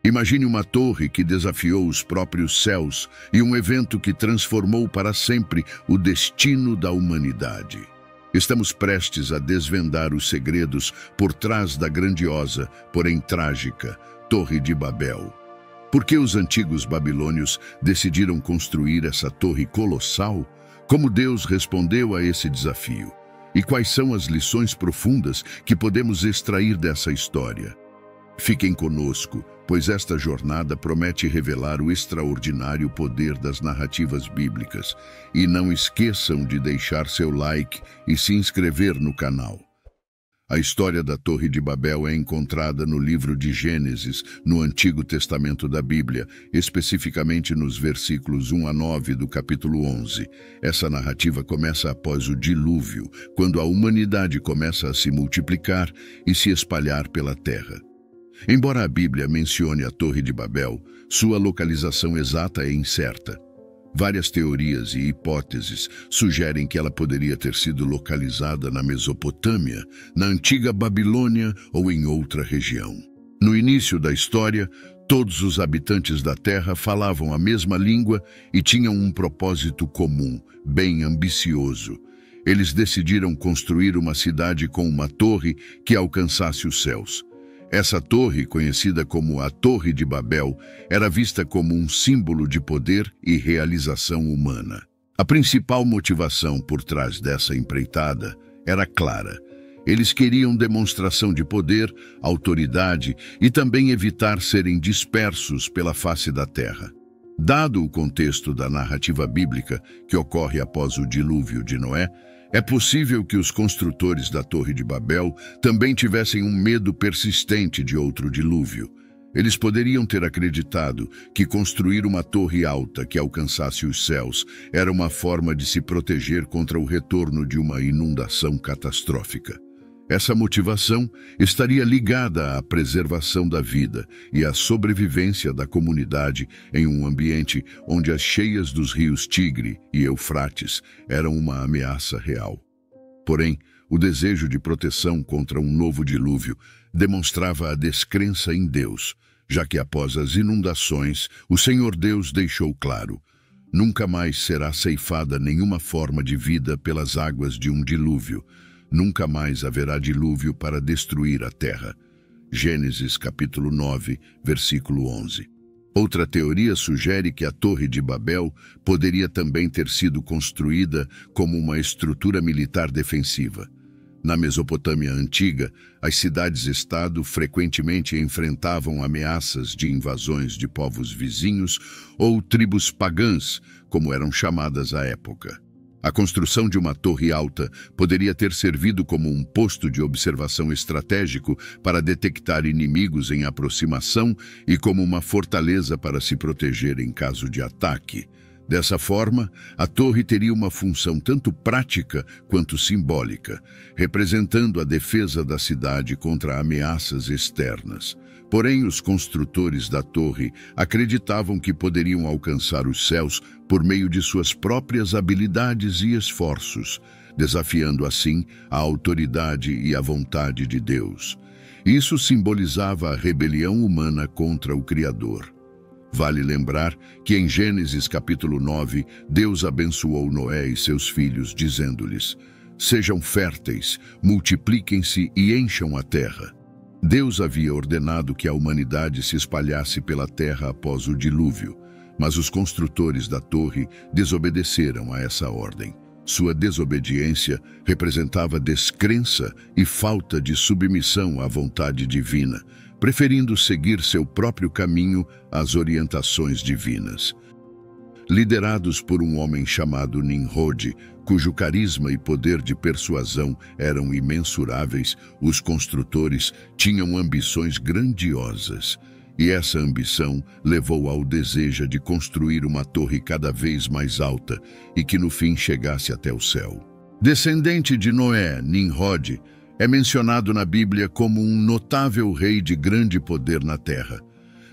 Imagine uma torre que desafiou os próprios céus e um evento que transformou para sempre o destino da humanidade. Estamos prestes a desvendar os segredos por trás da grandiosa, porém trágica, Torre de Babel. Por que os antigos babilônios decidiram construir essa torre colossal? Como Deus respondeu a esse desafio? E quais são as lições profundas que podemos extrair dessa história? Fiquem conosco, pois esta jornada promete revelar o extraordinário poder das narrativas bíblicas. E não esqueçam de deixar seu like e se inscrever no canal. A história da Torre de Babel é encontrada no livro de Gênesis, no Antigo Testamento da Bíblia, especificamente nos versículos 1 a 9 do capítulo 11. Essa narrativa começa após o dilúvio, quando a humanidade começa a se multiplicar e se espalhar pela terra. Embora a Bíblia mencione a Torre de Babel, sua localização exata é incerta. Várias teorias e hipóteses sugerem que ela poderia ter sido localizada na Mesopotâmia, na antiga Babilônia ou em outra região. No início da história, todos os habitantes da Terra falavam a mesma língua e tinham um propósito comum, bem ambicioso. Eles decidiram construir uma cidade com uma torre que alcançasse os céus. Essa torre, conhecida como a Torre de Babel, era vista como um símbolo de poder e realização humana. A principal motivação por trás dessa empreitada era clara. Eles queriam demonstração de poder, autoridade e também evitar serem dispersos pela face da terra. Dado o contexto da narrativa bíblica, que ocorre após o dilúvio de Noé, é possível que os construtores da Torre de Babel também tivessem um medo persistente de outro dilúvio. Eles poderiam ter acreditado que construir uma torre alta que alcançasse os céus era uma forma de se proteger contra o retorno de uma inundação catastrófica. Essa motivação estaria ligada à preservação da vida e à sobrevivência da comunidade em um ambiente onde as cheias dos rios Tigre e Eufrates eram uma ameaça real. Porém, o desejo de proteção contra um novo dilúvio demonstrava a descrença em Deus, já que após as inundações, o Senhor Deus deixou claro: nunca mais será ceifada nenhuma forma de vida pelas águas de um dilúvio. Nunca mais haverá dilúvio para destruir a terra. Gênesis capítulo 9, versículo 11. Outra teoria sugere que a Torre de Babel poderia também ter sido construída como uma estrutura militar defensiva. Na Mesopotâmia antiga, as cidades-estado frequentemente enfrentavam ameaças de invasões de povos vizinhos ou tribos pagãs, como eram chamadas à época. A construção de uma torre alta poderia ter servido como um posto de observação estratégico para detectar inimigos em aproximação e como uma fortaleza para se proteger em caso de ataque. Dessa forma, a torre teria uma função tanto prática quanto simbólica, representando a defesa da cidade contra ameaças externas. Porém, os construtores da torre acreditavam que poderiam alcançar os céus por meio de suas próprias habilidades e esforços, desafiando assim a autoridade e a vontade de Deus. Isso simbolizava a rebelião humana contra o Criador. Vale lembrar que em Gênesis capítulo 9, Deus abençoou Noé e seus filhos, dizendo-lhes: sejam férteis, multipliquem-se e encham a terra. Deus havia ordenado que a humanidade se espalhasse pela terra após o dilúvio, mas os construtores da torre desobedeceram a essa ordem. Sua desobediência representava descrença e falta de submissão à vontade divina, preferindo seguir seu próprio caminho às orientações divinas. Liderados por um homem chamado Nimrod, cujo carisma e poder de persuasão eram imensuráveis, os construtores tinham ambições grandiosas. E essa ambição levou ao desejo de construir uma torre cada vez mais alta e que no fim chegasse até o céu. Descendente de Noé, Nimrod é mencionado na Bíblia como um notável rei de grande poder na terra.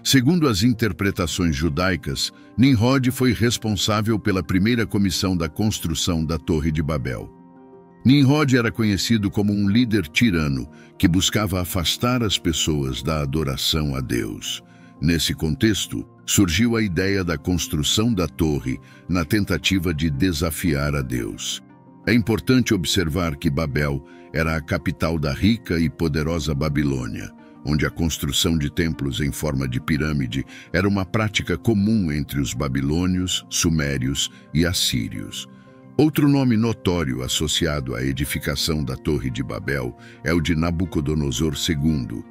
Segundo as interpretações judaicas, Nimrod foi responsável pela primeira comissão da construção da Torre de Babel. Nimrod era conhecido como um líder tirano que buscava afastar as pessoas da adoração a Deus. Nesse contexto, surgiu a ideia da construção da torre na tentativa de desafiar a Deus. É importante observar que Babel era a capital da rica e poderosa Babilônia, onde a construção de templos em forma de pirâmide era uma prática comum entre os babilônios, sumérios e assírios. Outro nome notório associado à edificação da Torre de Babel é o de Nabucodonosor II,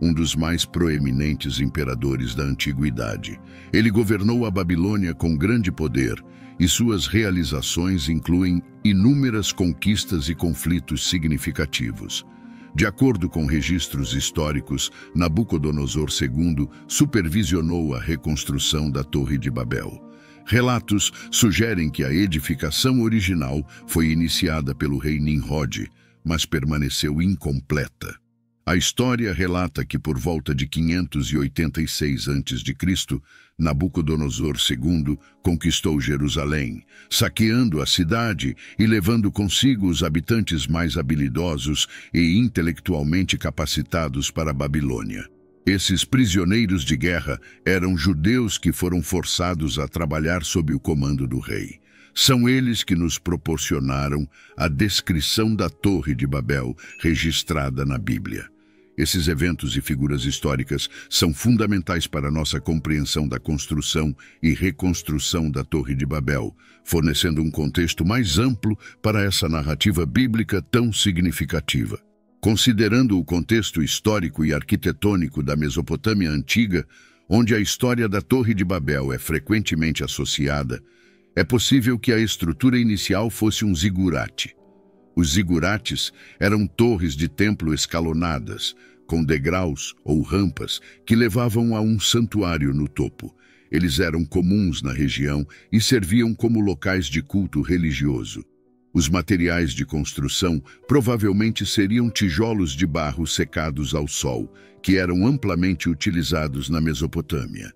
um dos mais proeminentes imperadores da antiguidade. Ele governou a Babilônia com grande poder, e suas realizações incluem inúmeras conquistas e conflitos significativos. De acordo com registros históricos, Nabucodonosor II supervisionou a reconstrução da Torre de Babel. Relatos sugerem que a edificação original foi iniciada pelo rei Nimrod, mas permaneceu incompleta. A história relata que por volta de 586 a.C., Nabucodonosor II conquistou Jerusalém, saqueando a cidade e levando consigo os habitantes mais habilidosos e intelectualmente capacitados para a Babilônia. Esses prisioneiros de guerra eram judeus que foram forçados a trabalhar sob o comando do rei. São eles que nos proporcionaram a descrição da Torre de Babel registrada na Bíblia. Esses eventos e figuras históricas são fundamentais para nossa compreensão da construção e reconstrução da Torre de Babel, fornecendo um contexto mais amplo para essa narrativa bíblica tão significativa. Considerando o contexto histórico e arquitetônico da Mesopotâmia antiga, onde a história da Torre de Babel é frequentemente associada, é possível que a estrutura inicial fosse um zigurate. Os zigurates eram torres de templo escalonadas, com degraus ou rampas que levavam a um santuário no topo. Eles eram comuns na região e serviam como locais de culto religioso. Os materiais de construção provavelmente seriam tijolos de barro secados ao sol, que eram amplamente utilizados na Mesopotâmia.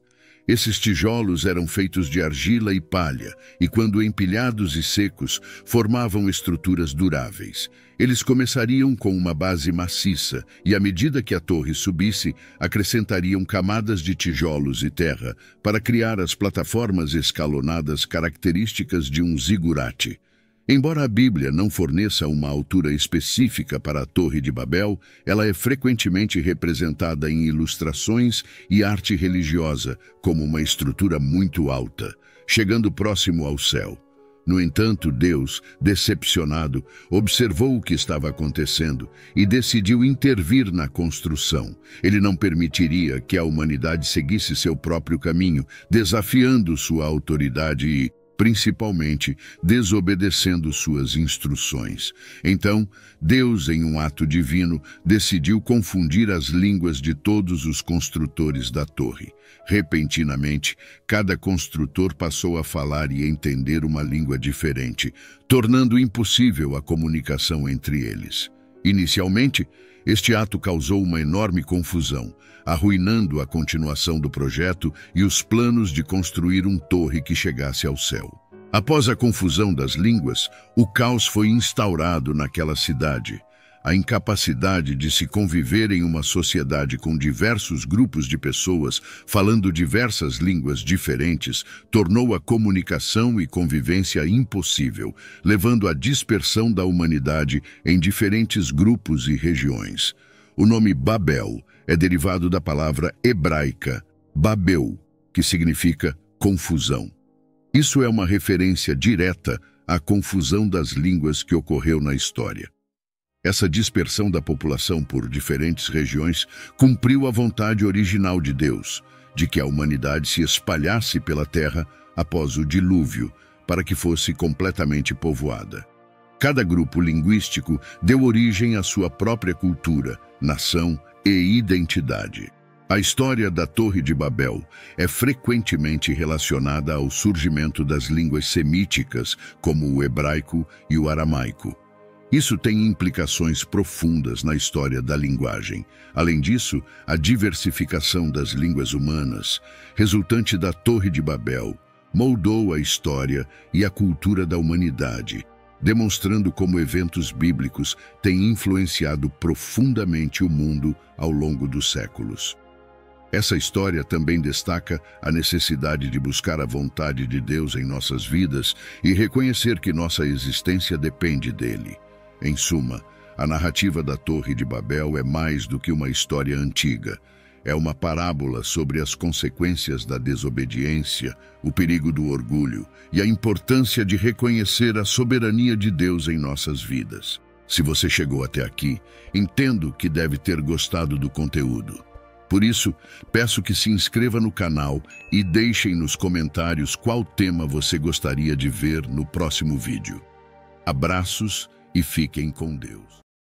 Esses tijolos eram feitos de argila e palha, e quando empilhados e secos, formavam estruturas duráveis. Eles começariam com uma base maciça, e à medida que a torre subisse, acrescentariam camadas de tijolos e terra para criar as plataformas escalonadas características de um zigurate. Embora a Bíblia não forneça uma altura específica para a Torre de Babel, ela é frequentemente representada em ilustrações e arte religiosa como uma estrutura muito alta, chegando próximo ao céu. No entanto, Deus, decepcionado, observou o que estava acontecendo e decidiu intervir na construção. Ele não permitiria que a humanidade seguisse seu próprio caminho, desafiando sua autoridade e, principalmente, desobedecendo suas instruções. Então, Deus, em um ato divino, decidiu confundir as línguas de todos os construtores da torre. Repentinamente, cada construtor passou a falar e entender uma língua diferente, tornando impossível a comunicação entre eles. Inicialmente, este ato causou uma enorme confusão, arruinando a continuação do projeto e os planos de construir uma torre que chegasse ao céu. Após a confusão das línguas, o caos foi instaurado naquela cidade. A incapacidade de se conviver em uma sociedade com diversos grupos de pessoas falando diversas línguas diferentes tornou a comunicação e convivência impossível, levando à dispersão da humanidade em diferentes grupos e regiões. O nome Babel é derivado da palavra hebraica Babel, que significa confusão. Isso é uma referência direta à confusão das línguas que ocorreu na história. Essa dispersão da população por diferentes regiões cumpriu a vontade original de Deus, de que a humanidade se espalhasse pela terra após o dilúvio, para que fosse completamente povoada. Cada grupo linguístico deu origem à sua própria cultura, nação e identidade. A história da Torre de Babel é frequentemente relacionada ao surgimento das línguas semíticas, como o hebraico e o aramaico. Isso tem implicações profundas na história da linguagem. Além disso, a diversificação das línguas humanas, resultante da Torre de Babel, moldou a história e a cultura da humanidade, demonstrando como eventos bíblicos têm influenciado profundamente o mundo ao longo dos séculos. Essa história também destaca a necessidade de buscar a vontade de Deus em nossas vidas e reconhecer que nossa existência depende dele. Em suma, a narrativa da Torre de Babel é mais do que uma história antiga. É uma parábola sobre as consequências da desobediência, o perigo do orgulho e a importância de reconhecer a soberania de Deus em nossas vidas. Se você chegou até aqui, entendo que deve ter gostado do conteúdo. Por isso, peço que se inscreva no canal e deixem nos comentários qual tema você gostaria de ver no próximo vídeo. Abraços e fiquem com Deus.